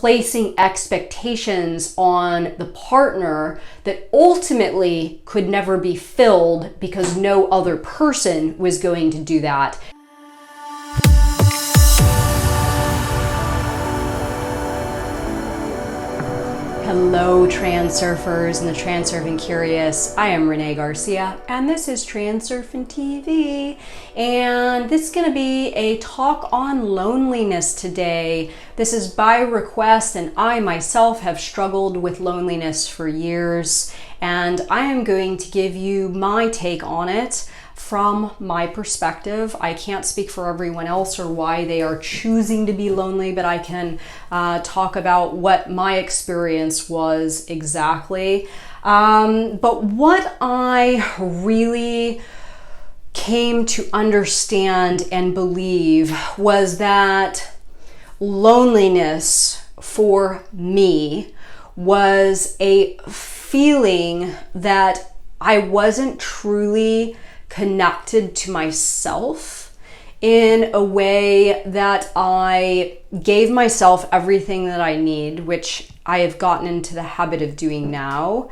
placing expectations on the partner that ultimately could never be filled because no other person was going to do that. Hello Transurfers and the Transurfing Curious. I am Renee Garcia and this is TransurfingTV, and this is going to be a talk on loneliness today. This is by request, and I myself have struggled with loneliness for years, and I am going to give you my take on it from my perspective. I can't speak for everyone else or why they are choosing to be lonely, but I can talk about what my experience was exactly. But what I really came to understand and believe was that loneliness for me was a feeling that I wasn't truly connected to myself in a way that I gave myself everything that I need, which I have gotten into the habit of doing now,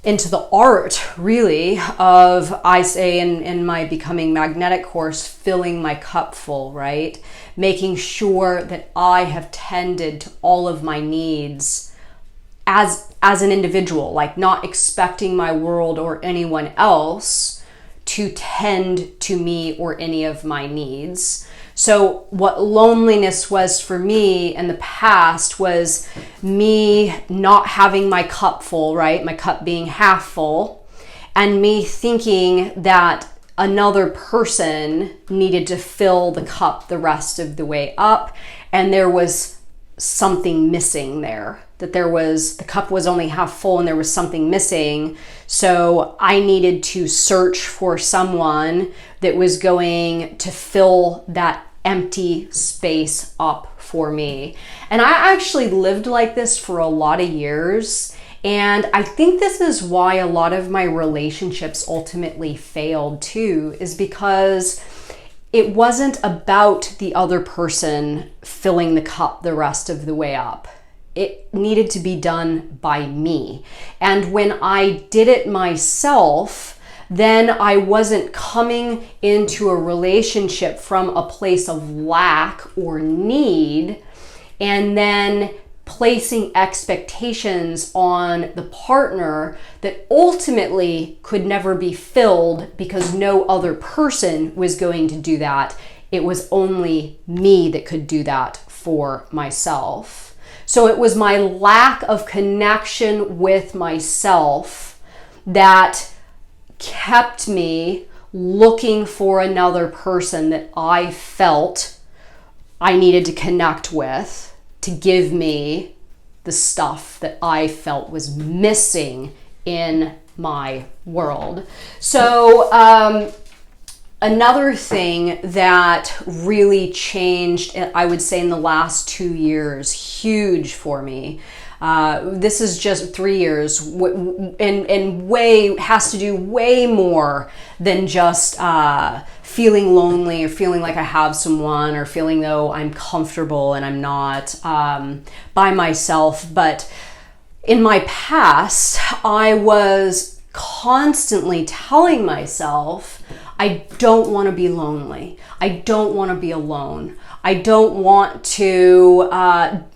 into the art really of, I say in my Becoming Magnetic course, filling my cup full, right? Making sure that I have tended to all of my needs as an individual, like not expecting my world or anyone else to tend to me or any of my needs. So what loneliness was for me in the past was me not having my cup full, right? My cup being half full, and me thinking that another person needed to fill the cup the rest of the way up, and there was something missing there, that the cup was only half full and there was something missing. So I needed to search for someone that was going to fill that empty space up for me. And I actually lived like this for a lot of years. And I think this is why a lot of my relationships ultimately failed too, is because it wasn't about the other person filling the cup the rest of the way up. It needed to be done by me. And when I did it myself, then I wasn't coming into a relationship from a place of lack or need, and then placing expectations on the partner that ultimately could never be filled because no other person was going to do that. It was only me that could do that for myself. So it was my lack of connection with myself that kept me looking for another person that I felt I needed to connect with to give me the stuff that I felt was missing in my world. So another thing that really changed, I would say in the last 2 years, huge for me. This is just 3 years, and has to do way more than just feeling lonely or feeling like I have someone or feeling though I'm comfortable and I'm not by myself. But in my past, I was constantly telling myself, I don't want to be lonely. I don't want to be alone. I don't want to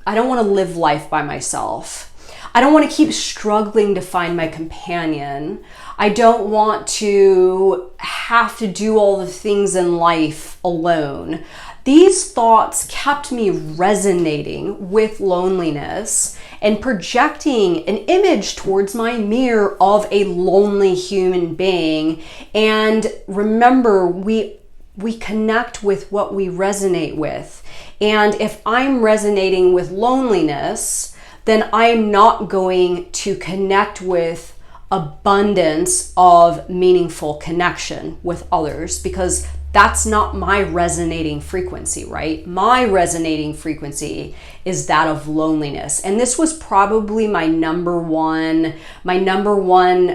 live life by myself. I don't want to keep struggling to find my companion. I don't want to have to do all the things in life alone. These thoughts kept me resonating with loneliness and projecting an image towards my mirror of a lonely human being. And remember, we connect with what we resonate with. And if I'm resonating with loneliness, then I'm not going to connect with abundance of meaningful connection with others, because That's not my resonating frequency, right? My resonating frequency is that of loneliness. And this was probably my number one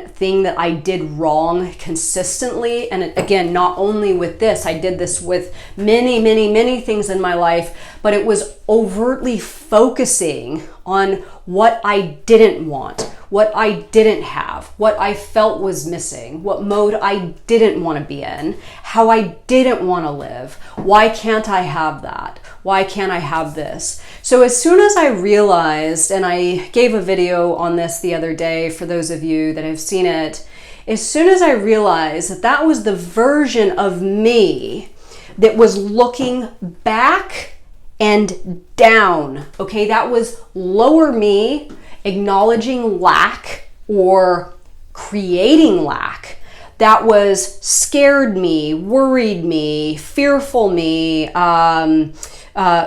thing that I did wrong consistently. And again, not only with this, I did this with many things in my life, but it was overtly focusing on what I didn't want, what I didn't have, what I felt was missing, what mode I didn't want to be in, how I didn't want to live. Why can't I have that? Why can't I have this? So as soon as I realized, and I gave a video on this the other day for those of you that have seen it, as soon as I realized that that was the version of me that was looking back and down, okay, that was lower me acknowledging lack or creating lack. That was scared me, worried me, fearful me,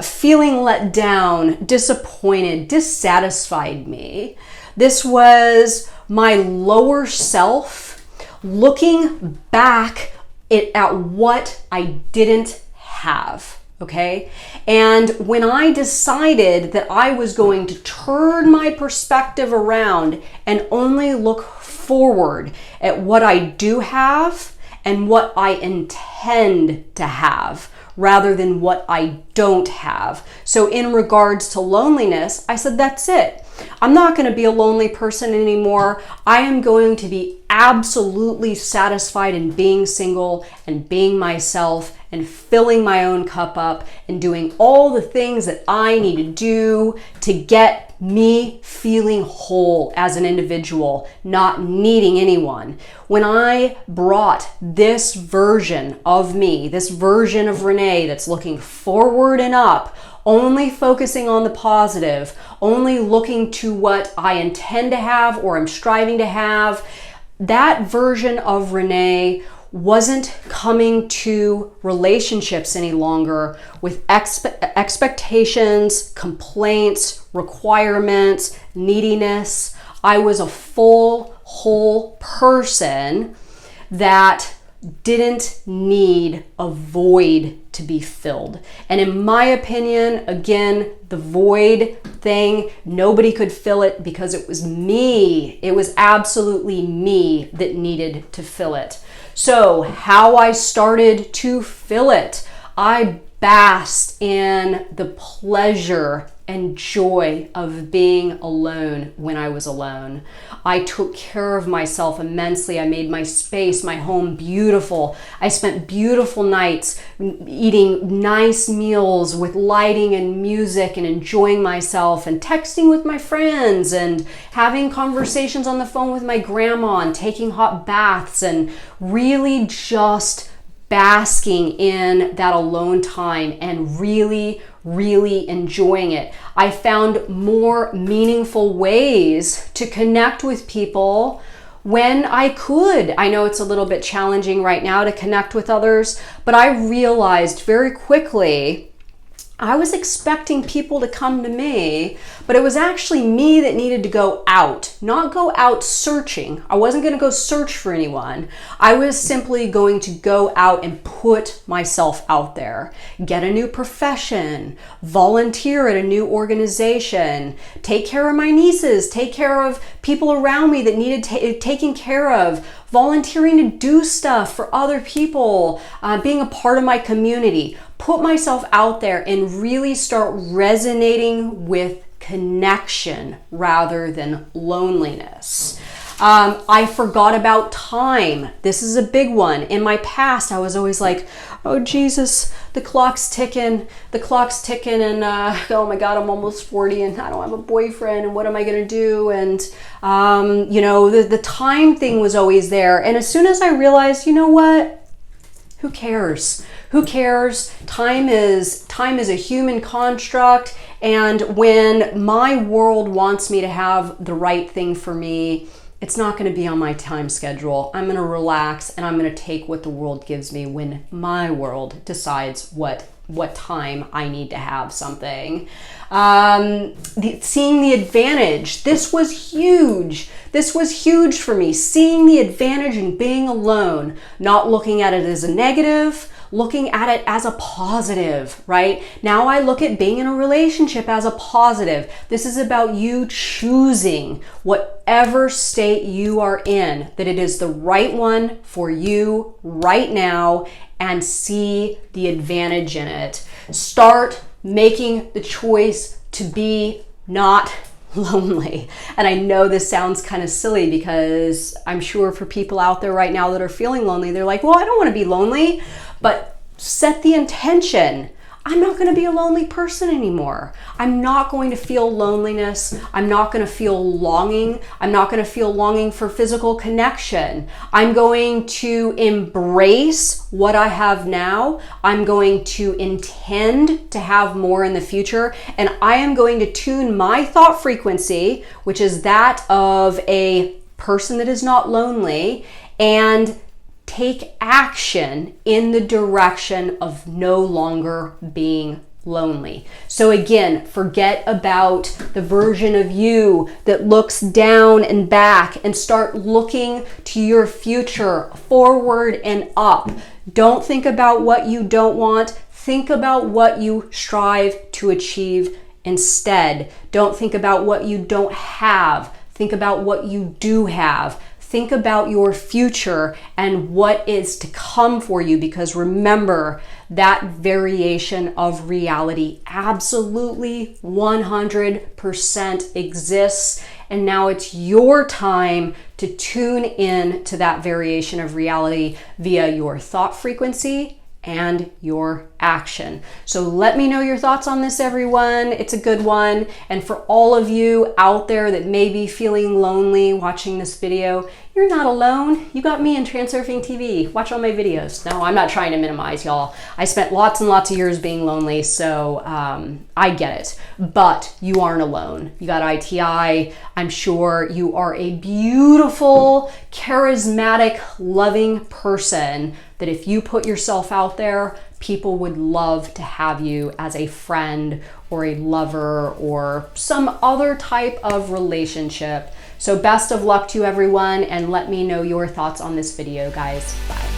feeling let down, disappointed, dissatisfied me. This was my lower self looking back at what I didn't have. Okay. And when I decided that I was going to turn my perspective around and only look forward at what I do have and what I intend to have rather than what I don't have. So in regards to loneliness, I said, that's it. I'm not going to be a lonely person anymore. I am going to be absolutely satisfied in being single and being myself and filling my own cup up and doing all the things that I need to do to get me feeling whole as an individual, not needing anyone. When I brought this version of me, this version of Renee that's looking forward and up, only focusing on the positive, only looking to what I intend to have or I'm striving to have, that version of Renee wasn't coming to relationships any longer with expectations, complaints, requirements, neediness. I was a full, whole person that didn't need a void to be filled. And in my opinion, again, the void thing, nobody could fill it because it was me. It was absolutely me that needed to fill it. So how I started to fill it, I basked in the pleasure and joy of being alone when I was alone. I took care of myself immensely. I made my space, my home beautiful. I spent beautiful nights eating nice meals with lighting and music and enjoying myself and texting with my friends and having conversations on the phone with my grandma and taking hot baths and really just basking in that alone time and really enjoying it. I found more meaningful ways to connect with people when I could. I know it's a little bit challenging right now to connect with others, but I realized very quickly I was expecting people to come to me, but it was actually me that needed to go out, not go out searching. I wasn't going to go search for anyone. I was simply going to go out and put myself out there, get a new profession, volunteer at a new organization, take care of my nieces, take care of people around me that needed taking care of, volunteering to do stuff for other people, being a part of my community. Put myself out there and really start resonating with connection rather than loneliness. I forgot about time. This is a big one. In my past, I was always like, oh Jesus, the clock's ticking, and oh my God, I'm almost 40 and I don't have a boyfriend and what am I gonna do? And the time thing was always there. And as soon as I realized, you know what? Who cares? Who cares? Time is a human construct, and when my world wants me to have the right thing for me, it's not going to be on my time schedule. I'm going to relax and I'm going to take what the world gives me when my world decides what time I need to have something. Seeing the advantage. This was huge. This was huge for me. Seeing the advantage in being alone, not looking at it as a negative, looking at it as a positive, right? Now I look at being in a relationship as a positive. This is about you choosing whatever state you are in, that it is the right one for you right now, and see the advantage in it. Start making the choice to be not lonely. And I know this sounds kind of silly, because I'm sure for people out there right now that are feeling lonely, they're like, well, I don't want to be lonely. But set the intention. I'm not going to be a lonely person anymore. I'm not going to feel loneliness. I'm not going to feel longing. I'm not going to feel longing for physical connection. I'm going to embrace what I have now. I'm going to intend to have more in the future. And I am going to tune my thought frequency, which is that of a person that is not lonely, and take action in the direction of no longer being lonely. So again, forget about the version of you that looks down and back, and start looking to your future, forward and up. Don't think about what you don't want. Think about what you strive to achieve instead. Don't think about what you don't have. Think about what you do have. Think about your future and what is to come for you, because remember, that variation of reality absolutely 100% exists. And now it's your time to tune in to that variation of reality via your thought frequency and your action. So let me know your thoughts on this, everyone. It's a good one. And for all of you out there that may be feeling lonely watching this video, you're not alone. You got me in Transurfing TV. Watch all my videos. No, I'm not trying to minimize, y'all. I spent lots and lots of years being lonely, so I get it. But you aren't alone. You got ITI. I'm sure you are a beautiful, charismatic, loving person that if you put yourself out there, people would love to have you as a friend or a lover or some other type of relationship. So best of luck to you, everyone, and let me know your thoughts on this video, guys. Bye.